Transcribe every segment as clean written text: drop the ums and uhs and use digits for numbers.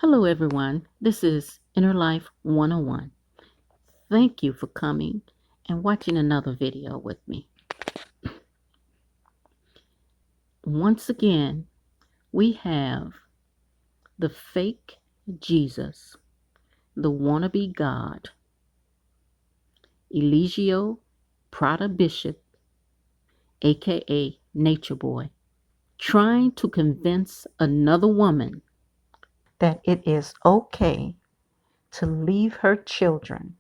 Hello, everyone. This is Inner Life 101. Thank you for coming and watching another video with me. Once again, we have the fake Jesus, the wannabe God, Eligio Prada Bishop, aka Nature Boy, trying to convince another woman that it is okay to leave her children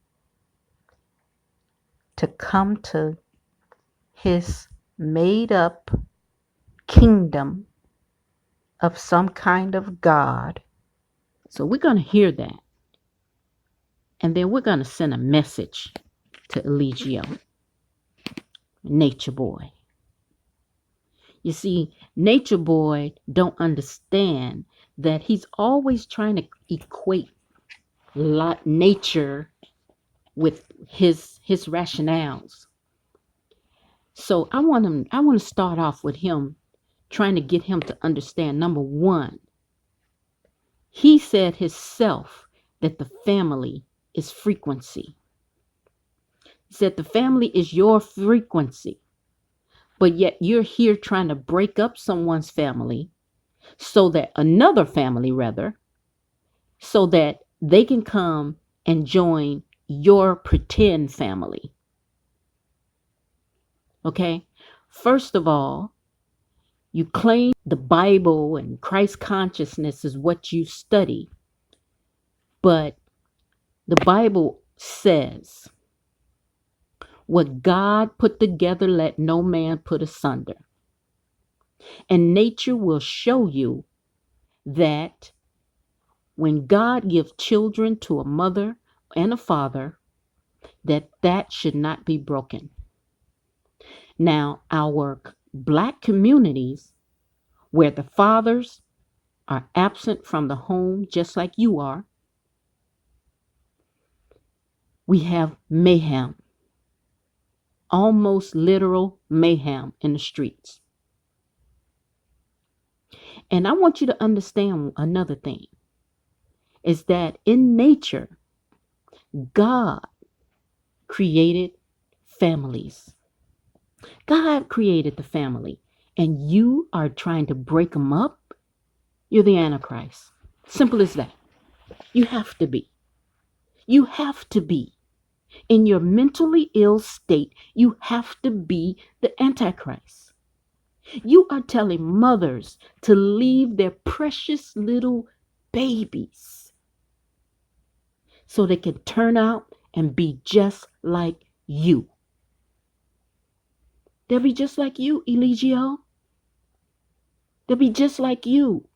to come to his made up kingdom of some kind of God. So we're going to hear that. And then we're going to send a message to Eligio, Nature Boy. You see, Nature Boy don't understand that he's always trying to equate nature with his rationales. So I want to start off with him trying to get him to understand, number one, he said himself that the family is frequency. He said the family is your frequency, but yet you're here trying to break up someone's family so that another family, rather, so that they can come and join your pretend family. Okay? First of all, you claim the Bible and Christ consciousness is what you study, but the Bible says, what God put together, let no man put asunder. And nature will show you that when God gives children to a mother and a father, that should not be broken. Now, our Black communities, where the fathers are absent from the home, just like you are, we have mayhem, almost literal mayhem in the streets. And I want you to understand another thing, is that in nature, God created families. God created the family, and you are trying to break them up. You're the Antichrist. Simple as that. You have to be. You have to be. In your mentally ill state, you have to be the Antichrist. You are telling mothers to leave their precious little babies so they can turn out and be just like you. They'll be just like you, Eligio. They'll be just like you.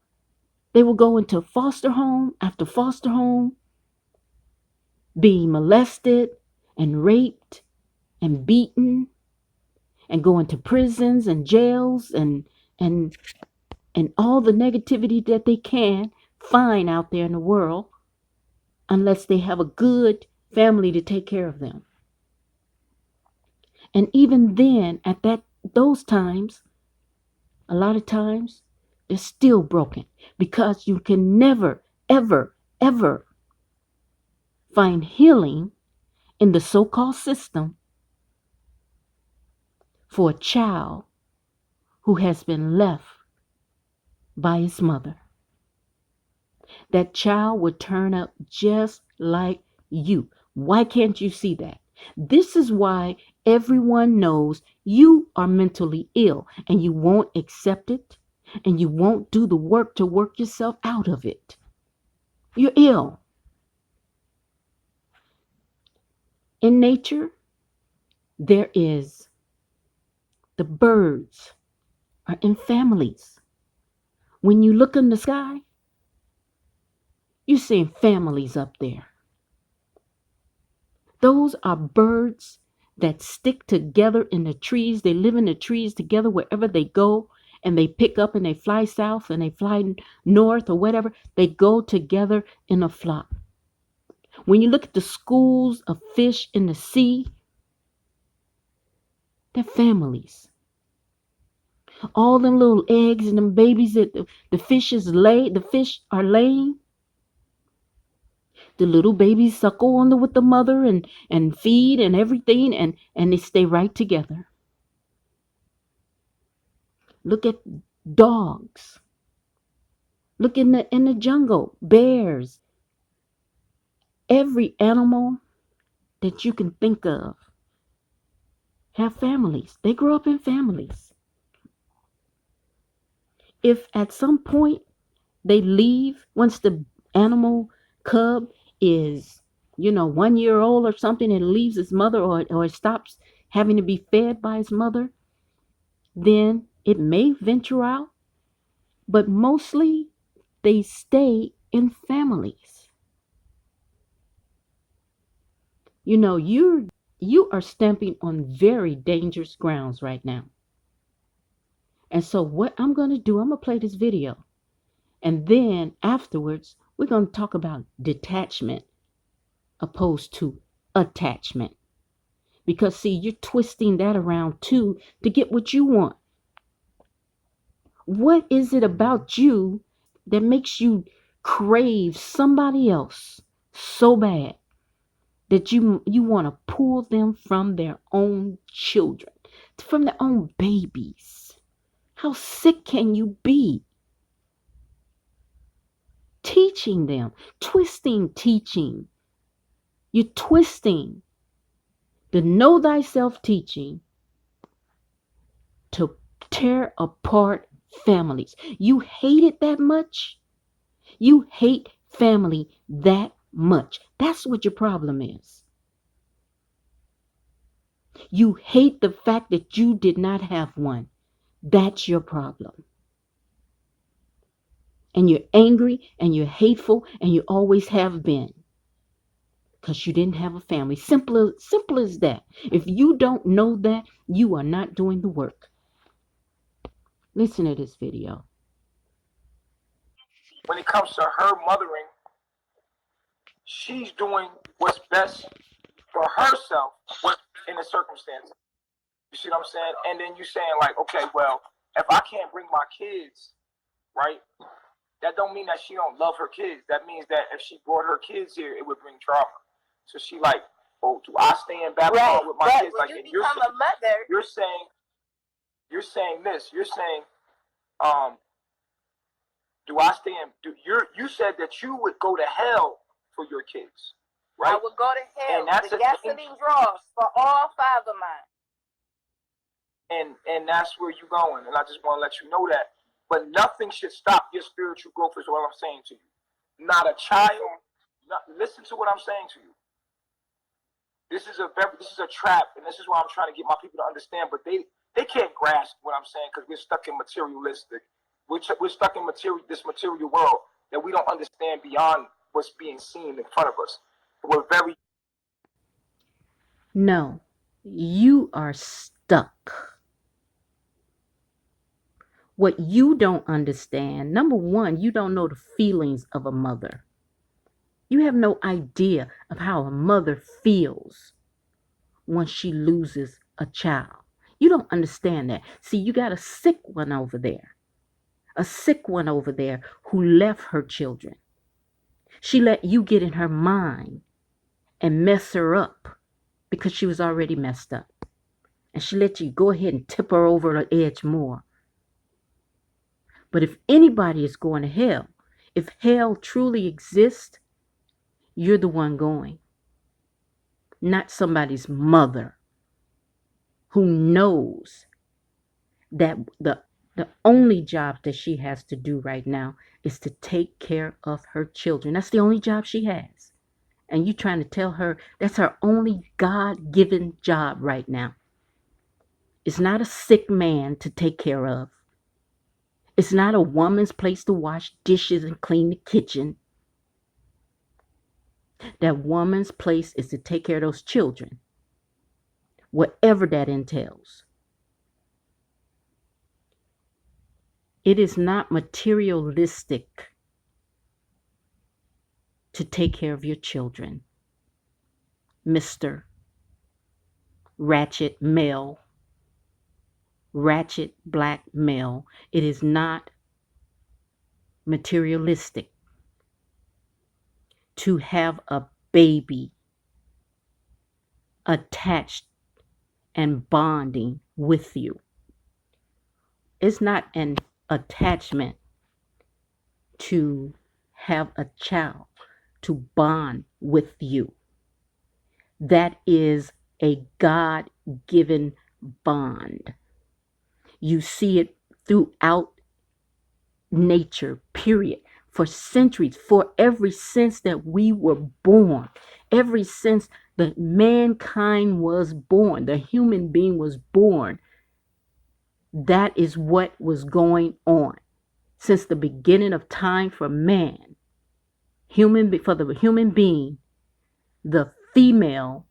They will go into foster home after foster home, being molested and raped and beaten, and go into prisons and jails and all the negativity that they can find out there in the world, unless they have a good family to take care of them. And even then, at those times, a lot of times, they're still broken, because you can never, ever, ever find healing in the so-called system for a child who has been left by his mother. That child would turn up just like you. Why can't you see that? This is why everyone knows you are mentally ill, and you won't accept it, and you won't do the work to work yourself out of it. You're ill. In nature, there is the birds are in families. When you look in the sky, you're seeing families up there. Those are birds that stick together in the trees. They live in the trees together wherever they go, and they pick up and they fly south and they fly north or whatever. They go together in a flock. When you look at the schools of fish in the sea, they're families. All them little eggs and them babies that the fish are laying, The little babies suckle on with the mother and feed and everything, and they stay right together. Look at dogs. Look in the jungle, bears. Every animal that you can think of have families. They grow up in families. If at some point they leave, once the animal cub is, 1 year old or something, and leaves his mother, or it stops having to be fed by his mother, then it may venture out, but mostly they stay in families. You are stamping on very dangerous grounds right now. And so what I'm going to do, I'm going to play this video. And then afterwards, we're going to talk about detachment opposed to attachment. Because see, you're twisting that around too to get what you want. What is it about you that makes you crave somebody else so bad that you want to pull them from their own children, from their own babies? How sick can you be? Teaching them, twisting teaching. You're twisting the know thyself teaching to tear apart families. You hate it that much? You hate family that much. That's what your problem is. You hate the fact that you did not have one. That's your problem. And you're angry and you're hateful and you always have been. Because you didn't have a family. Simple as that. If you don't know that, you are not doing the work. Listen to this video. When it comes to her mothering, she's doing what's best for herself in the circumstances. You see what I'm saying? And then you're saying like, okay, well, if I can't bring my kids, right, that don't mean that she don't love her kids. That means that if she brought her kids here, it would bring trauma. So she like, oh, do I stay in Babylon with my kids? Like, you become a mother. You're saying this. You're saying, do I stay in? You said that you would go to hell for your kids, right? I would go to hell. And that's the gasoline draws for all 5 of mine. And that's where you're going. And I just want to let you know that. But nothing should stop your spiritual growth, is what I'm saying to you. Not a child. Listen to what I'm saying to you. This is a trap, and this is why I'm trying to get my people to understand. But they can't grasp what I'm saying because we're stuck in materialistic. We're stuck in this material world that we don't understand beyond what's being seen in front of us. We're very. No, you are stuck. What you don't understand, number one, you don't know the feelings of a mother. You have no idea of how a mother feels once she loses a child. You don't understand that. See, you got a sick one over there. A sick one over there who left her children. She let you get in her mind and mess her up because she was already messed up. And she let you go ahead and tip her over the edge more. But if anybody is going to hell, if hell truly exists, you're the one going. Not somebody's mother who knows that the only job that she has to do right now is to take care of her children. That's the only job she has. And you trying to tell her that's her only God-given job right now. It's not a sick man to take care of. It's not a woman's place to wash dishes and clean the kitchen. That woman's place is to take care of those children, whatever that entails. It is not materialistic to take care of your children, Mr. Ratchet male, ratchet black male. It is not materialistic to have a baby attached and bonding with you. It's not an attachment to have a child to bond with you. That is a God-given bond. You see it throughout nature, period. For centuries, for every since that we were born, every since that mankind was born, the human being was born, that is what was going on. Since the beginning of time for man, for the human being, the female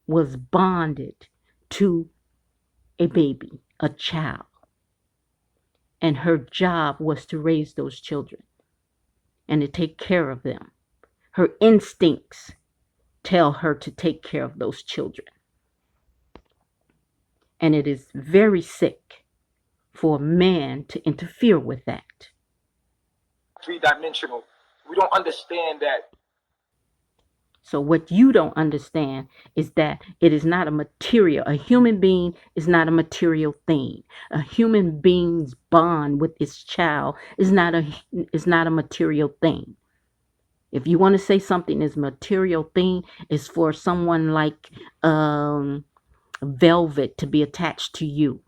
was bonded to a baby, a child. And her job was to raise those children and to take care of them. Her instincts tell her to take care of those children. And it is very sick for a man to interfere with that. Three-dimensional. We don't understand that. So what you don't understand is that it is not a material. A human being is not a material thing. A human being's bond with its child is not a material thing. If you want to say something is a material thing, it's for someone like velvet to be attached to you.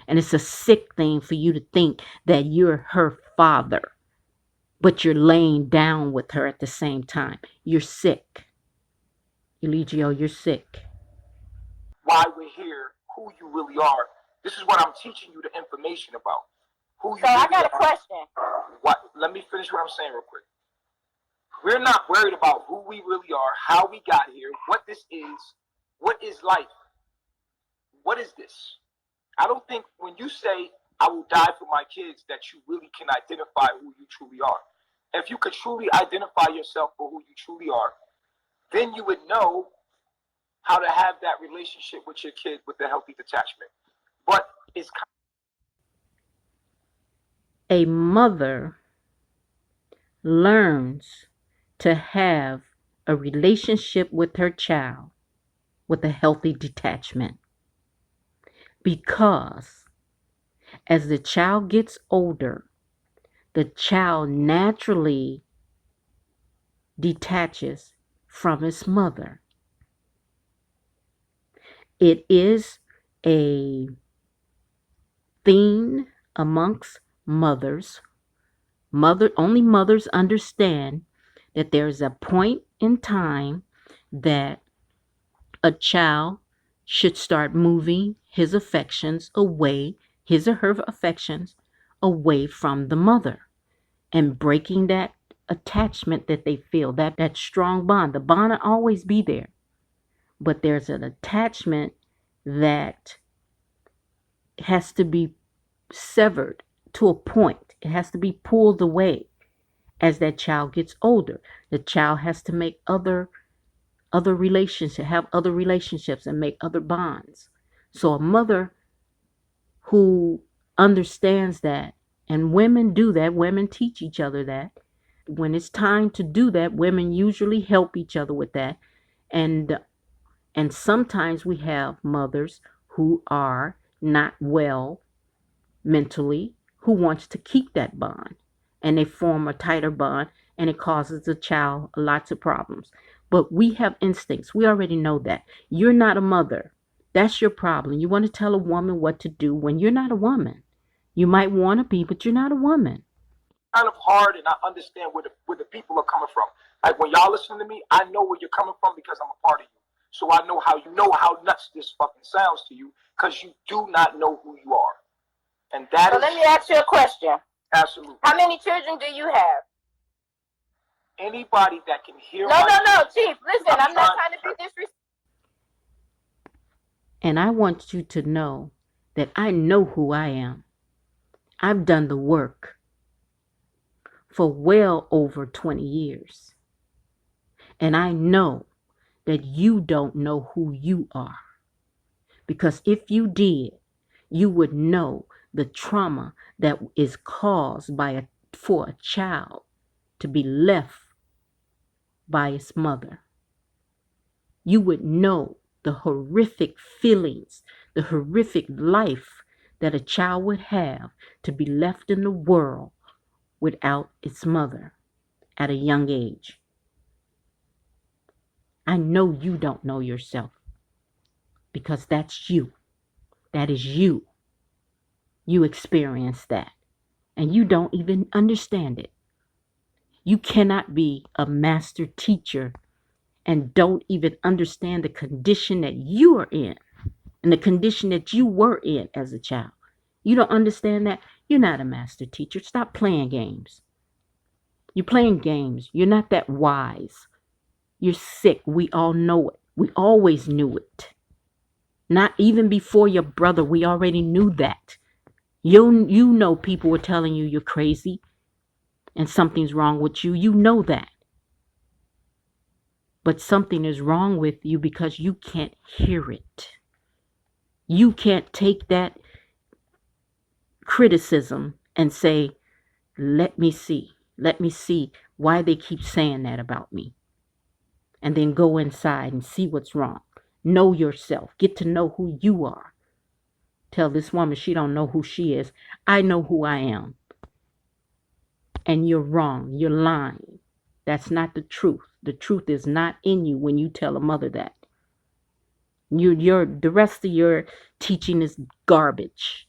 And it's a sick thing for you to think that you're her father, but you're laying down with her at the same time. You're sick. Eligio, you're sick. Why we're here, who you really are. This is what I'm teaching you the information about. Who you So really I got a are. question. Let me finish what I'm saying real quick. We're not worried about who we really are, how we got here, what this is, what is life. What is this? I don't think when you say, I will die for my kids, that you really can identify who you truly are. If you could truly identify yourself for who you truly are, then you would know how to have that relationship with your kid with a healthy detachment. But it's a mother learns to have a relationship with her child with a healthy detachment, because as the child gets older, the child naturally detaches from its mother. It is a thing amongst mothers. Only mothers understand that there's a point in time that a child should start moving his affections away, his or her affections away from the mother, and breaking that attachment that they feel, that strong bond. The bond will always be there, but there's an attachment that has to be severed to a point. It has to be pulled away as that child gets older. The child has to make other relationships, have other relationships, and make other bonds. So a mother who understands that, and women do that, women teach each other that. When it's time to do that, women usually help each other with that. And sometimes we have mothers who are not well mentally, who wants to keep that bond, and they form a tighter bond, and it causes the child lots of problems. But we have instincts. We already know that. You're not a mother. That's your problem. You want to tell a woman what to do when you're not a woman. You might want to be, but you're not a woman. kind of hard, and I understand where the people are coming from. Like when y'all listen to me, I know where you're coming from because I'm a part of you. So I know how nuts this fucking sounds to you, because you do not know who you are. And that So is let me ask you a question. absolutely. How many children do you have? Anybody that can hear No, Chief. Listen, I'm I'm not trying- trying to be disrespectful. And I want you to know that I know who I am. I've done the work for well over 20 years. And I know that you don't know who you are. Because if you did, you would know the trauma that is caused for a child to be left by its mother, you would know the horrific feelings, the horrific life that a child would have to be left in the world without its mother at a young age. I know you don't know yourself, because that's you. That is you. You experience that, and you don't even understand it. You cannot be a master teacher and don't even understand the condition that you are in and the condition that you were in as a child. You don't understand that? You're not a master teacher. Stop playing games. You're playing games. You're not that wise. You're sick. We all know it. We always knew it. Not even before your brother, we already knew that. You know people were telling you you're crazy and something's wrong with you. You know that. But something is wrong with you because you can't hear it. You can't take that criticism and say, let me see why they keep saying that about me. And then go inside and see what's wrong. Know yourself. Get to know who you are. Tell this woman she don't know who she is. I know who I am. And you're wrong. You're lying. That's not the truth. The truth is not in you when you tell a mother that. The rest of your teaching is garbage.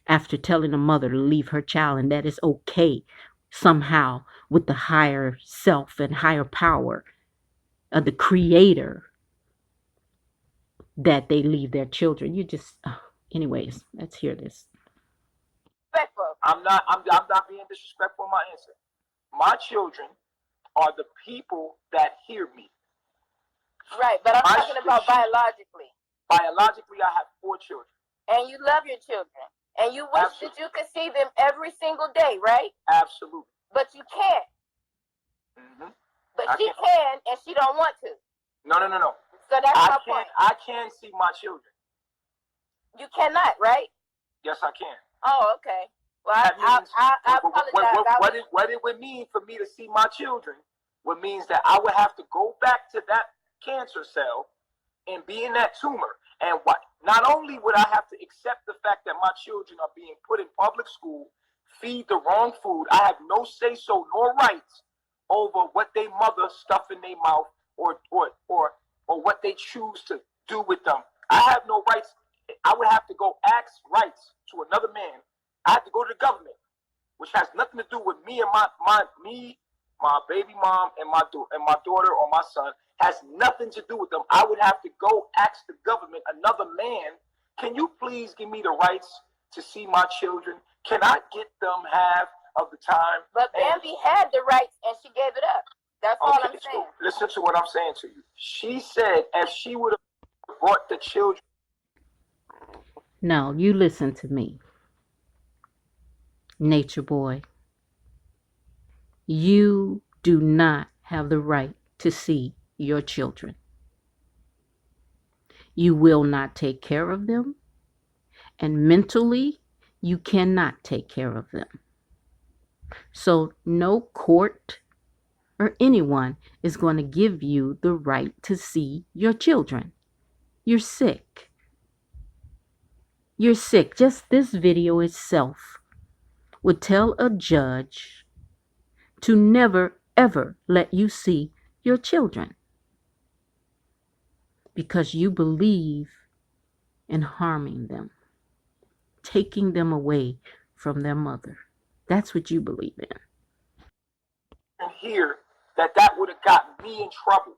After telling a mother to leave her child, and that is okay somehow with the higher self and higher power of the creator, that they leave their children. Anyways, let's hear this. I'm not being disrespectful in my answer. My children are the people that hear me. Right, but I'm talking about biologically. Biologically, I have 4 children. And you love your children. And you wish that you could see them every single day, right? Absolutely. But you can't. Mm-hmm. But she can, and she don't want to. No. So that's my point. I can see my children. You cannot, right? Yes, I can. Oh, okay. Well, I apologize. What it would mean for me to see my children would means that I would have to go back to that cancer cell and be in that tumor. And not only would I have to accept the fact that my children are being put in public school, feed the wrong food, I have no say-so nor rights over what they mother stuff in their mouth or what they choose to do with them. I have no rights. I would have to go ask rights to another man. I have to go to the government, which has nothing to do with me and my baby mom and my daughter or my son. Has nothing to do with them. I would have to go ask the government, another man, can you please give me the rights to see my children? Can I get them half of the time? But Bambi had the rights and she gave it up. That's all I'm saying. So listen to what I'm saying to you. She said if she would have brought the children. Now, you listen to me, nature boy. You do not have the right to see your children. You will not take care of them, and mentally, you cannot take care of them. So no court or anyone is going to give you the right to see your children. You're sick. You're sick. Just this video itself would tell a judge to never, ever let you see your children, because you believe in harming them, taking them away from their mother. That's what you believe in. And here, that would have gotten me in trouble.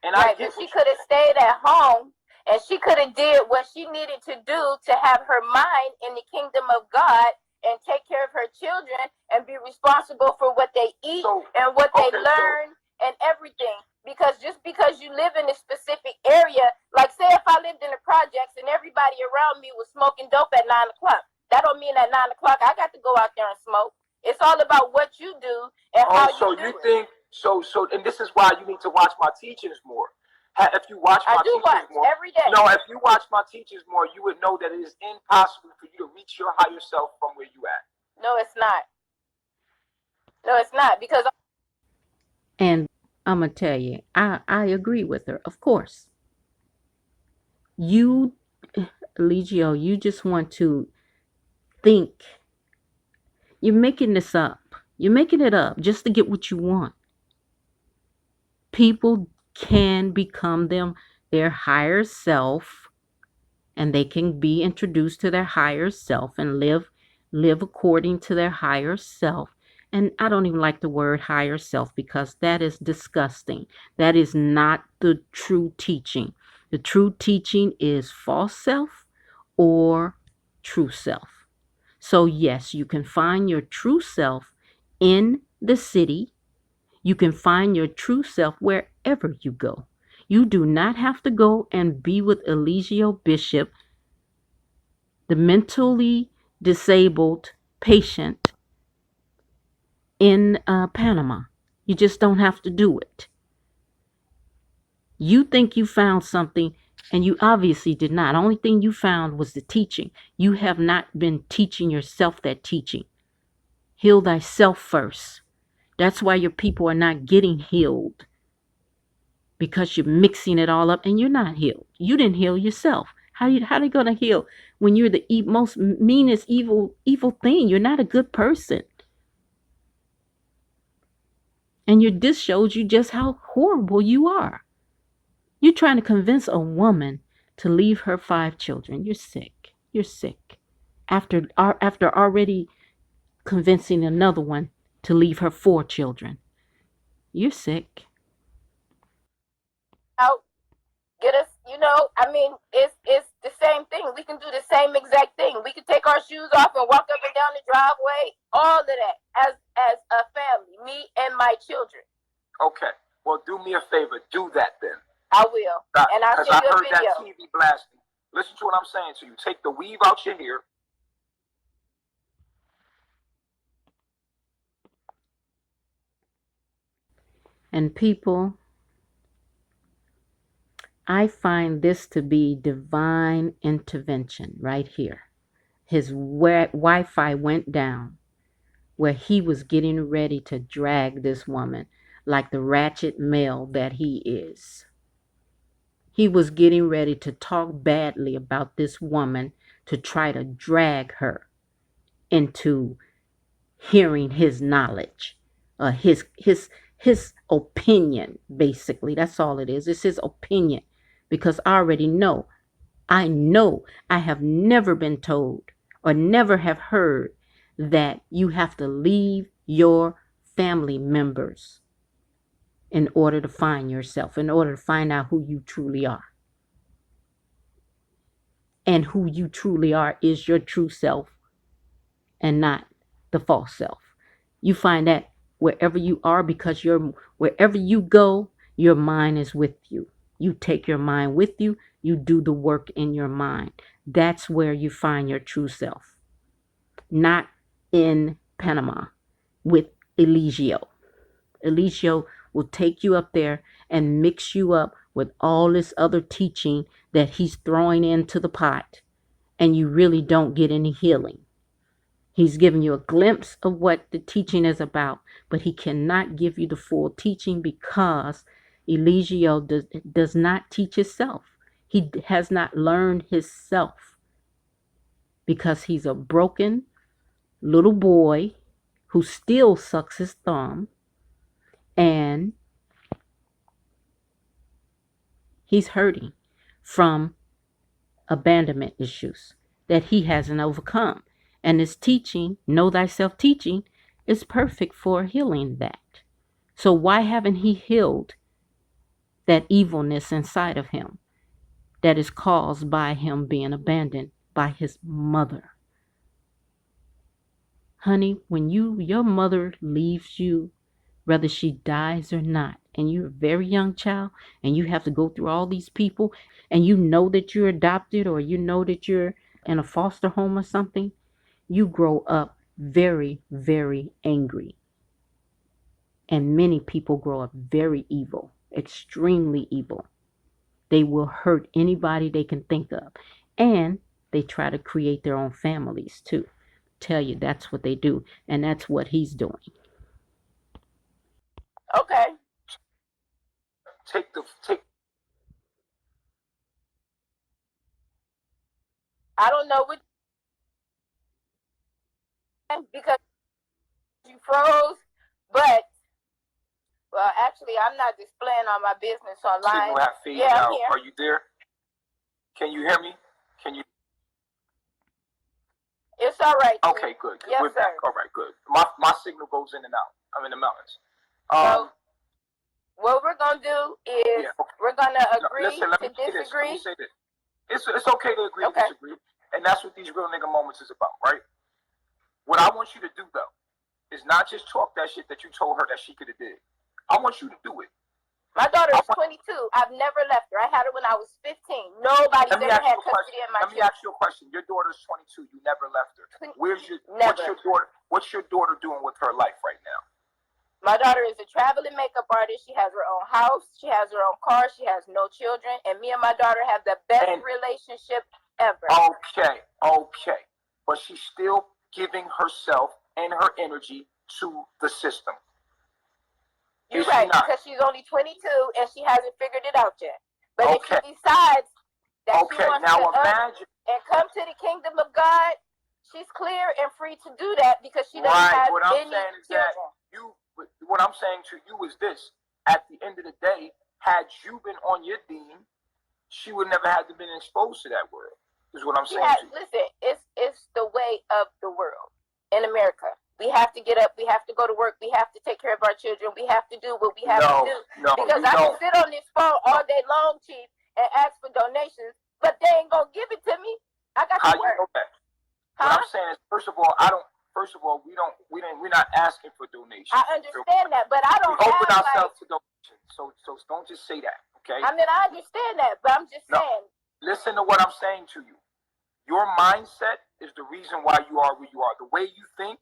And right, but she could have stayed at home and she could have did what she needed to do to have her mind in the kingdom of God and take care of her children and be responsible for what they eat and what they learn and everything. Because just because you live in a specific area, like say if I lived in the projects and everybody around me was smoking dope at 9 o'clock, that don't mean at 9 o'clock I got to go out there and smoke. It's all about what you do and how you do it. And this is why you need to watch my teachings more. If you watch my teachings more every day. No, if you watch my teachings more, you would know that it is impossible for you to reach your higher self from where you at. No, it's not. No, it's not, because And I'm going to tell you, I agree with her, of course. You, Eligio, you just want to think. You're making this up. You're making it up just to get what you want. People can become their higher self, and they can be introduced to their higher self and live according to their higher self. And I don't even like the word higher self because that is disgusting. That is not the true teaching. The true teaching is false self or true self. So yes, you can find your true self in the city. You can find your true self wherever you go. You do not have to go and be with Eligio Bishop, the mentally disabled patient in Panama. You just don't have to do it. You think you found something, and you obviously did not. The only thing you found was the teaching. You have not been teaching yourself that teaching. Heal thyself first. That's why your people are not getting healed, because you're mixing it all up and you're not healed. You didn't heal yourself. How are they going to heal when you're the most meanest evil thing? You're not a good person. And this shows you just how horrible you are. You're trying to convince a woman to leave her 5 children. You're sick. You're sick. After already convincing another one to leave her 4 children. You're sick. Out, get us, I mean, it's the same thing. We can do the same exact thing. We can take our shoes off and walk up and down the driveway. All of that as a family, me and my children. Okay. Well, do me a favor. Do that then. I will. And I'll send you a video. I heard that TV blasting. Listen to what I'm saying to you. Take the weave out your hair. And people, I find this to be divine intervention right here. His Wi-Fi went down where he was getting ready to drag this woman like the ratchet male that he is. He was getting ready to talk badly about this woman to try to drag her into hearing his knowledge, his opinion, basically. That's all it is. It's his opinion, because I already know. I have never been told or never have heard that you have to leave your family members in order to find yourself, in order to find out who you truly are. And who you truly are is your true self and not the false self. You find that wherever you are, because wherever you go, your mind is with you. You take your mind with you. You do the work in your mind. That's where you find your true self. Not in Panama with Eligio. Eligio will take you up there and mix you up with all this other teaching that he's throwing into the pot, and you really don't get any healing. He's giving you a glimpse of what the teaching is about, but he cannot give you the full teaching because Eligio does not teach himself. He has not learned himself because he's a broken little boy who still sucks his thumb, and he's hurting from abandonment issues that he hasn't overcome. And this teaching, know thyself teaching, is perfect for healing that. So why haven't he healed that evilness inside of him that is caused by him being abandoned by his mother? Honey, when your mother leaves you, whether she dies or not, and you're a very young child, and you have to go through all these people, and you know that you're adopted, or you know that you're in a foster home or something, you grow up very, very angry. And many people grow up very evil, extremely evil. They will hurt anybody they can think of. And they try to create their own families too. Tell you that's what they do. And that's what he's doing. Okay. take. I don't know what, because you froze, but well, actually, I'm not displaying all my business online. Signal have faded Yeah, I'm out. here. Are you there? Can you hear me? Can you? It's all right. Okay, good. Yes, We're back. sir. All right, good. My signal goes in and out. I'm in the mountains. So what we're gonna do is we're gonna agree listen, let me to disagree. Let me say this. It's okay to agree to disagree, and that's what these real nigga moments is about, right? What I want you to do though is not just talk that shit that you told her that she could have did. I want you to do it. My daughter is 22. I've never left her. I had her when I was 15. Nobody's ever had custody of my children. Let me ask you a question. Your daughter's 22. You never left her. Never. What's your daughter doing with her life right now? My daughter is a traveling makeup artist. She has her own house. She has her own car. She has no children. And me and my daughter have the best relationship ever. Okay. But she's still giving herself and her energy to the system. You're right, because she's only 22 and she hasn't figured it out yet. But if she decides that she wants to imagine and come to the kingdom of God, she's clear and free to do that because she doesn't have any children. What I'm saying to you is this: at the end of the day, had you been on your deen, she would never have been exposed to that world. Is what I'm saying to you. Listen, it's the way of the world in America. We have to get up. We have to go to work. We have to take care of our children. We have to do what we have to do. Because I can sit on this phone all day long, Chief, and ask for donations, but they ain't gonna give it to me. I got to work. You know that? What I'm saying is, first of all, we're not asking for donations. I understand that, but I don't. We open ourselves to donations. So don't just say that, okay? I mean, I understand that, but I'm just saying. Listen to what I'm saying to you. Your mindset is the reason why you are where you are. The way you think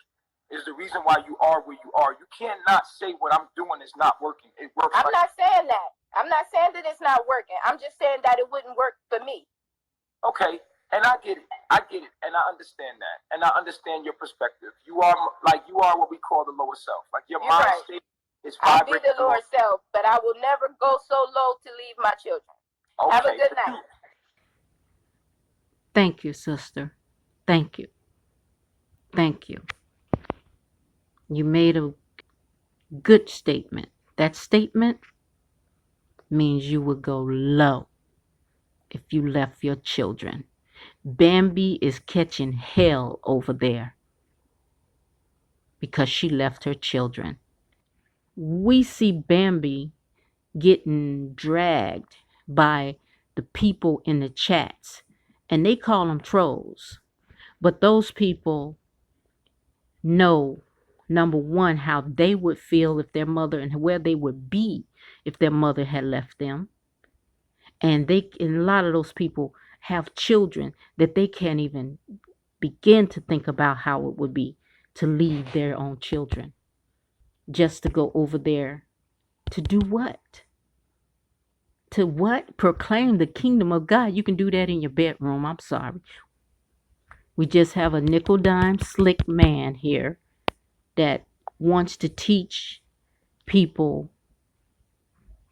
is the reason why you are where you are. You cannot say what I'm doing is not working. It works. I'm not saying that. I'm not saying that it's not working. I'm just saying that it wouldn't work for me. Okay, and I get it, and I understand that, and I understand your perspective. You are what we call the lower self. Like your mind state is vibrating. I'll be the lower self, but I will never go so low to leave my children. Okay. Have a good night. Thank you, sister. Thank you. Thank you. You made a good statement. That statement means you would go low if you left your children. Bambi is catching hell over there because she left her children. We see Bambi getting dragged by the people in the chats, and they call them trolls. But those people know, number one, how they would feel if their mother, and where they would be if their mother had left them. And a lot of those people have children that they can't even begin to think about how it would be to leave their own children just to go over there to do what? To what? Proclaim the kingdom of God. You can do that in your bedroom. I'm sorry. We just have a nickel dime slick man here that wants to teach people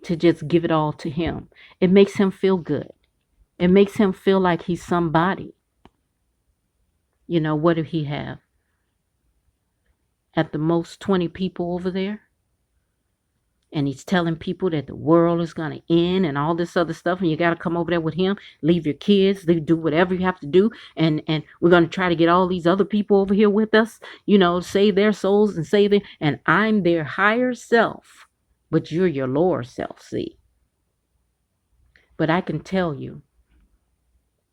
to just give it all to him. It makes him feel good. It makes him feel like he's somebody. You know, what do he have? At the most 20 people over there. And he's telling people that the world is going to end and all this other stuff. And you got to come over there with him, leave your kids, do whatever you have to do. And we're going to try to get all these other people over here with us, you know, save their souls and save them. And I'm their higher self, but you're your lower self, see. But I can tell you,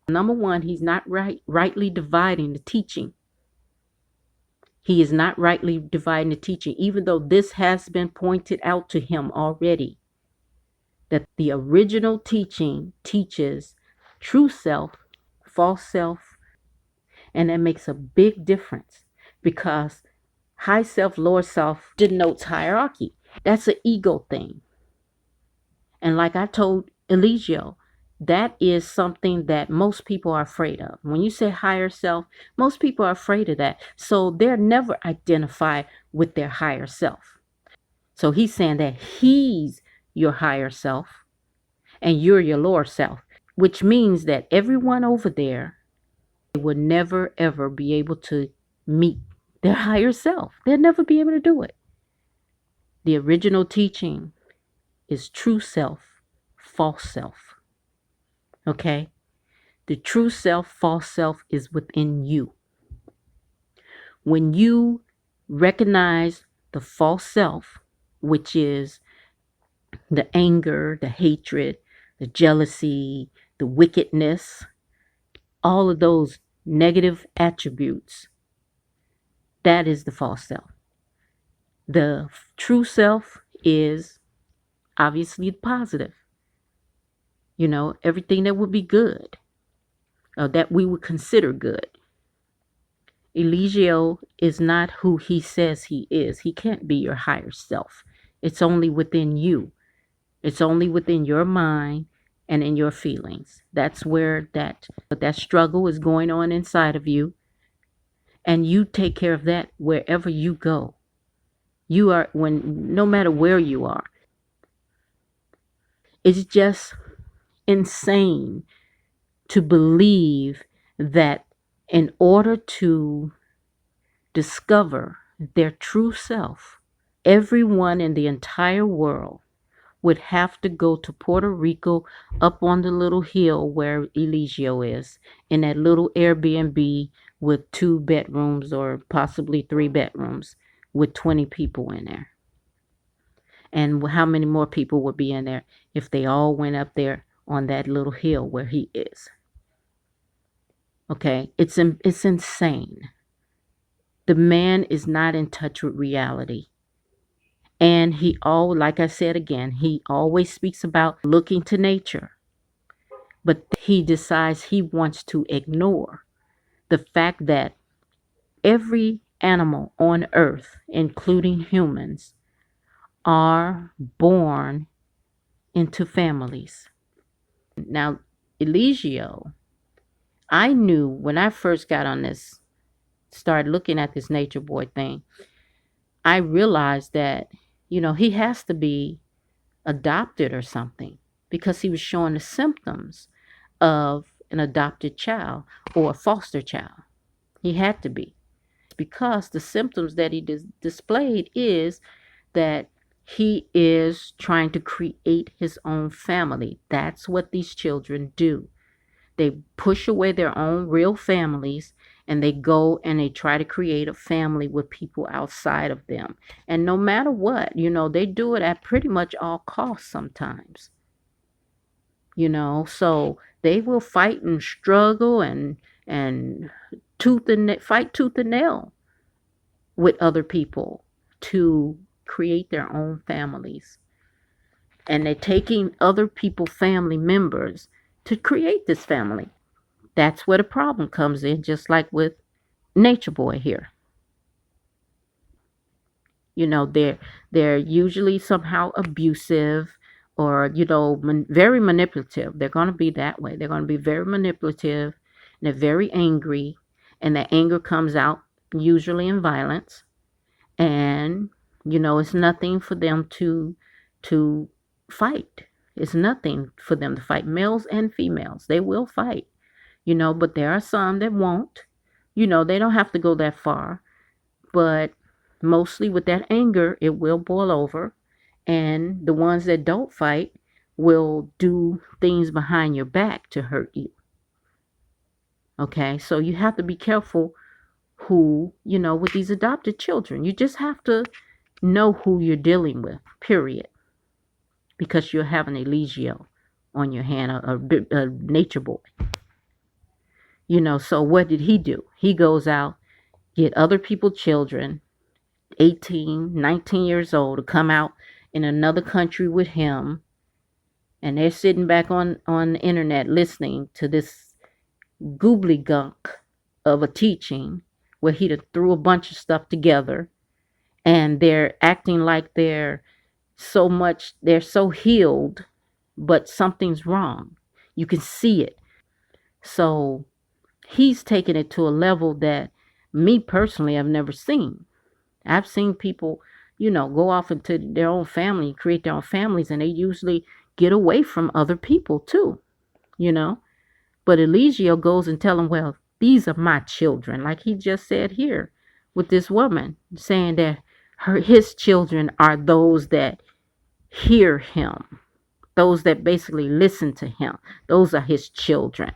number one, he's not rightly dividing the teaching. He is not rightly dividing the teaching, even though this has been pointed out to him already. That the original teaching teaches true self, false self, and that makes a big difference because high self, lower self denotes hierarchy. That's an ego thing. And like I told Eligio, that is something that most people are afraid of. When you say higher self, most people are afraid of that. So they're never identified with their higher self. So he's saying that he's your higher self and you're your lower self, which means that everyone over there would never ever be able to meet their higher self. They'll never be able to do it. The original teaching is true self, false self. Okay? The true self, false self is within you. When you recognize the false self, which is the anger, the hatred, the jealousy, the wickedness, all of those negative attributes, that is the false self. The true self is obviously positive. Everything that would be good, that we would consider good. Eligio is not who he says he is. He can't be your higher self. It's only within you. It's only within your mind and in your feelings. That's where that struggle is going on inside of you. And you take care of that wherever you go. No matter where you are. It's just insane to believe that in order to discover their true self, everyone in the entire world would have to go to Puerto Rico, up on the little hill where Eligio is, in that little Airbnb with 2 bedrooms or possibly 3 bedrooms with 20 people in there. And how many more people would be in there if they all went up there on that little hill where he is? Okay, it's insane. The man is not in touch with reality. And like I said again, he always speaks about looking to nature. But he decides he wants to ignore the fact that every animal on earth, including humans, are born into families. Now, Eligio, I knew when I first got on this, started looking at this nature boy thing, I realized that, he has to be adopted or something, because he was showing the symptoms of an adopted child or a foster child. He had to be, because the symptoms that he displayed is that he is trying to create his own family. That's what these children do. They push away their own real families and they go and they try to create a family with people outside of them. And no matter what, they do it at pretty much all costs sometimes. So they will fight and struggle and fight tooth and nail with other people to create their own families. And they're taking other people's family members to create this family. That's where the problem comes in, just like with Nature Boy here. They're usually somehow abusive or, very manipulative. They're going to be that way. They're going to be very manipulative and they're very angry. And that anger comes out usually in violence. And, it's nothing for them to fight. It's nothing for them to fight. Males and females, they will fight. But there are some that won't. They don't have to go that far. But mostly with that anger, it will boil over. And the ones that don't fight will do things behind your back to hurt you. Okay, so you have to be careful who, with these adopted children. You just have to know who you're dealing with, period. Because you'll have an Eligio on your hand, a nature boy. So what did he do? He goes out, get other people's children, 18, 19 years old, to come out in another country with him. And they're sitting back on the internet listening to this gobbledygook of a teaching where he threw a bunch of stuff together. And they're acting like they're so healed, but something's wrong. You can see it. So he's taken it to a level that me personally I've never seen. I've seen people go off into their own family, create their own families, and they usually get away from other people too, you know. But Eligio goes and tell him, well, these are my children, like he just said here with this woman, saying that his children are those that hear him, those that basically listen to him. Those are his children,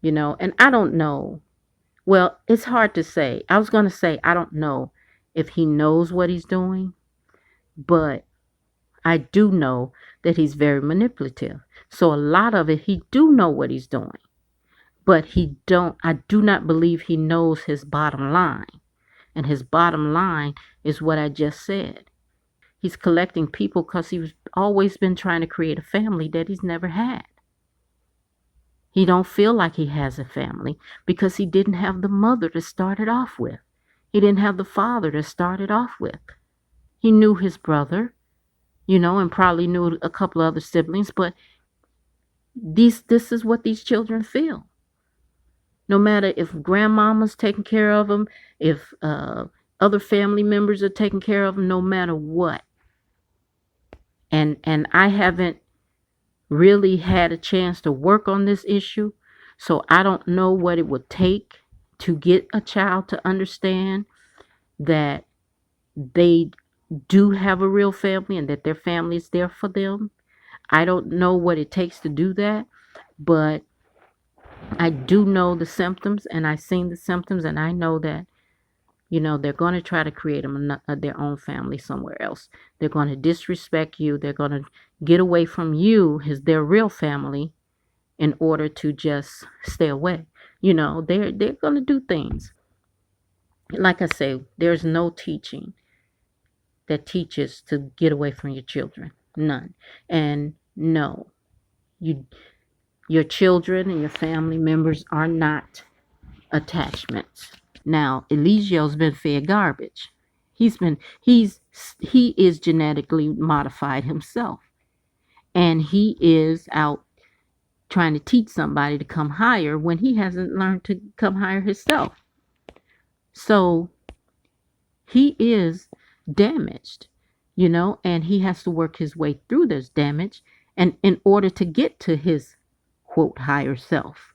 and I don't know. Well, it's hard to say. I was going to say, I don't know if he knows what he's doing, but I do know that he's very manipulative. So a lot of it, he do know what he's doing, but I do not believe he knows his bottom line. And his bottom line is what I just said. He's collecting people because he's always been trying to create a family that he's never had. He don't feel like he has a family because he didn't have the mother to start it off with. He didn't have the father to start it off with. He knew his brother, and probably knew a couple other siblings, but this is what these children feel. No matter if grandmama's taking care of them, if other family members are taking care of them, no matter what. And I haven't really had a chance to work on this issue, so I don't know what it would take to get a child to understand that they do have a real family and that their family is there for them. I don't know what it takes to do that, but I do know the symptoms, and I've seen the symptoms, and I know that they're going to try to create their own family somewhere else. They're going to disrespect you. They're going to get away from you, their real family, in order to just stay away. They're going to do things. Like I say, there's no teaching that teaches to get away from your children. None. And no, your children and your family members are not attachments. Now, Eligio's been fed garbage. He is genetically modified himself. And he is out trying to teach somebody to come higher when he hasn't learned to come higher himself. So he is damaged, and he has to work his way through this damage and in order to get to his quote higher self.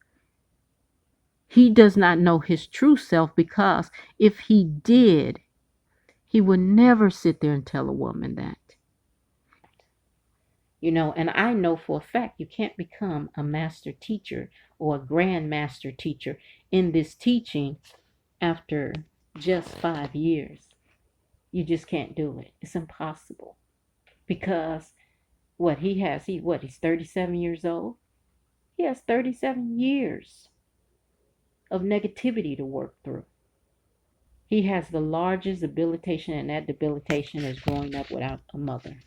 He does not know his true self, because if he did, he would never sit there and tell a woman that. And I know for a fact you can't become a master teacher or a grand master teacher in this teaching after just 5 years. You just can't do it. It's impossible. Because he's 37 years old. He has 37 years of negativity to work through. He has the largest debilitation, and that debilitation is growing up without a mother.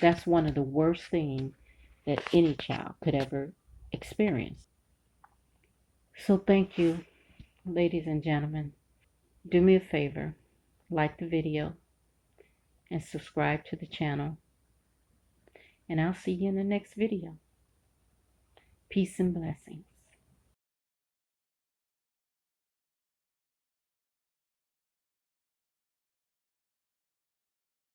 That's one of the worst things that any child could ever experience. So thank you, ladies and gentlemen. Do me a favor, like the video and subscribe to the channel. And I'll see you in the next video. Peace and blessings.